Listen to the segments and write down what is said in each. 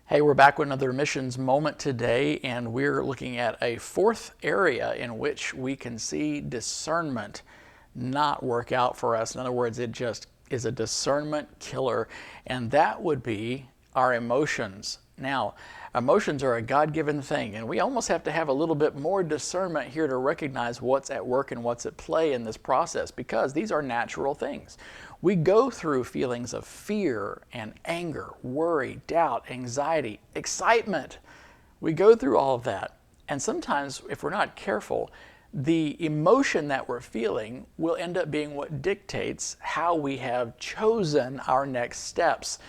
Hey, we're back with another missions moment today, and we're looking at a fourth area in which we can see discernment not work out for us. In other words, it just is a discernment killer, and that would be our emotions. Now, emotions are a God-given thing, and we almost have to have a little bit more discernment here to recognize what's at work and what's at play in this process, because these are natural things. We go through feelings of fear and anger, worry, doubt, anxiety, excitement. We go through all of that. And sometimes, if we're not careful, the emotion that we're feeling will end up being what dictates how we have chosen our next steps.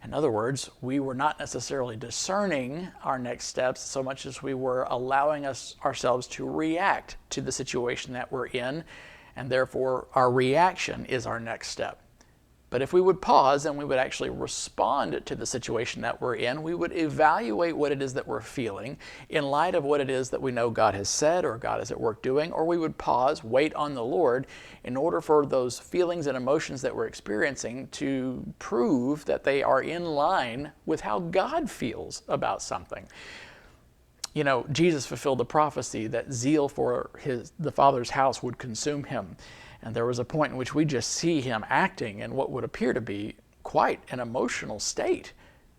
In other words, we were not necessarily discerning our next steps so much as we were allowing ourselves to react to the situation that we're in, and therefore our reaction is our next step. But if we would pause and we would actually respond to the situation that we're in, we would evaluate what it is that we're feeling in light of what it is that we know God has said or God is at work doing, or we would pause, wait on the Lord in order for those feelings and emotions that we're experiencing to prove that they are in line with how God feels about something. You know, Jesus fulfilled the prophecy that zeal for the Father's house would consume him. And there was a point in which we just see him acting in what would appear to be quite an emotional state.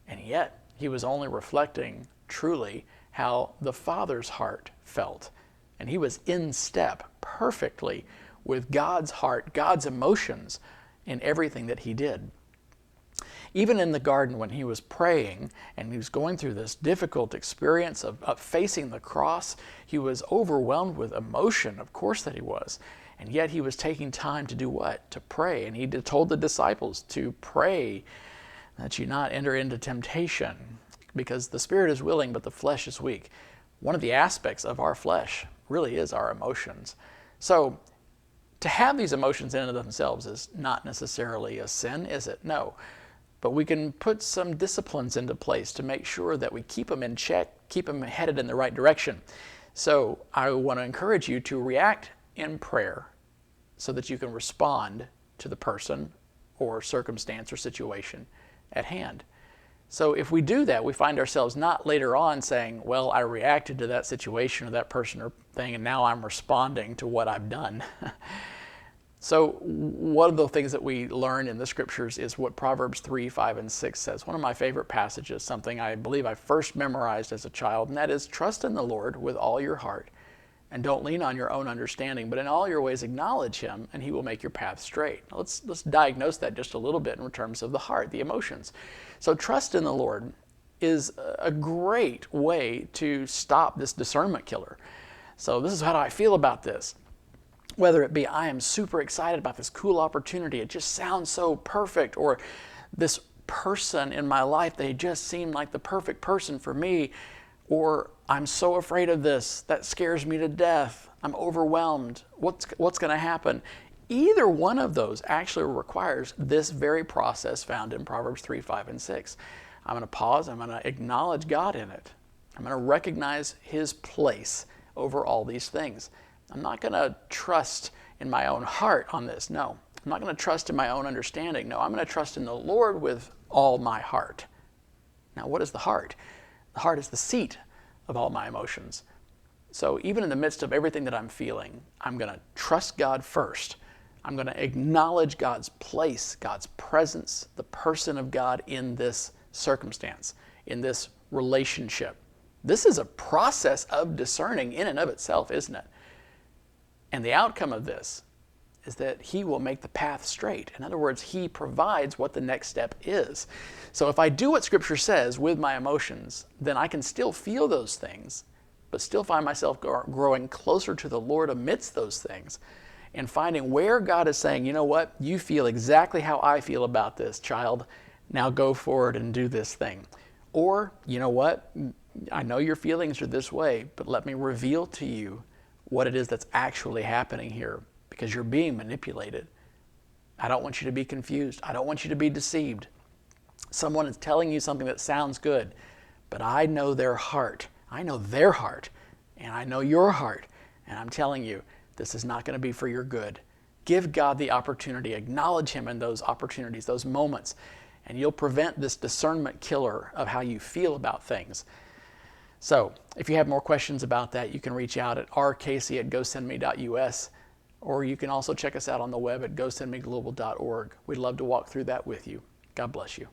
And yet, he was only reflecting truly how the Father's heart felt. And he was in step perfectly with God's heart, God's emotions in everything that he did. Even in the garden when he was praying and he was going through this difficult experience of facing the cross, he was overwhelmed with emotion, of course that he was. And yet he was taking time to do what? To pray. And he told the disciples to pray that you not enter into temptation, because the spirit is willing but the flesh is weak. One of the aspects of our flesh really is our emotions. So to have these emotions in and of themselves is not necessarily a sin, is it? No. But we can put some disciplines into place to make sure that we keep them in check, keep them headed in the right direction. So I want to encourage you to react in prayer so that you can respond to the person or circumstance or situation at hand. So if we do that, we find ourselves not later on saying, well, I reacted to that situation or that person or thing, and now I'm responding to what I've done. So one of the things that we learn in the scriptures is what Proverbs 3, 5, and 6 says. One of my favorite passages, something I believe I first memorized as a child, and that is, trust in the Lord with all your heart, and don't lean on your own understanding, but in all your ways acknowledge him, and he will make your path straight. Now let's diagnose that just a little bit in terms of the heart, the emotions. So trust in the Lord is a great way to stop this discernment killer. So this is how I feel about this. Whether it be I am super excited about this cool opportunity, it just sounds so perfect, or this person in my life, they just seem like the perfect person for me, or I'm so afraid of this, that scares me to death, I'm overwhelmed, what's going to happen? Either one of those actually requires this very process found in Proverbs 3, 5, and 6. I'm going to pause, I'm going to acknowledge God in it. I'm going to recognize his place over all these things. I'm not going to trust in my own heart on this. No. I'm not going to trust in my own understanding. No, I'm going to trust in the Lord with all my heart. Now, what is the heart? The heart is the seat of all my emotions. So even in the midst of everything that I'm feeling, I'm going to trust God first. I'm going to acknowledge God's place, God's presence, the person of God in this circumstance, in this relationship. This is a process of discerning in and of itself, isn't it? And the outcome of this is that he will make the path straight. In other words, he provides what the next step is. So if I do what Scripture says with my emotions, then I can still feel those things, but still find myself growing closer to the Lord amidst those things, and finding where God is saying, you know what, you feel exactly how I feel about this, child. Now go forward and do this thing. Or, you know what, I know your feelings are this way, but let me reveal to you what it is that's actually happening here, because you're being manipulated. I don't want you to be confused. I don't want you to be deceived. Someone is telling you something that sounds good, but I know their heart. I know their heart, and I know your heart, and I'm telling you, this is not going to be for your good. Give God the opportunity. Acknowledge him in those opportunities, those moments, and you'll prevent this discernment killer of how you feel about things. So if you have more questions about that, you can reach out at rcasey@gosendme.us, or you can also check us out on the web at GoSendMeGlobal.org. We'd love to walk through that with you. God bless you.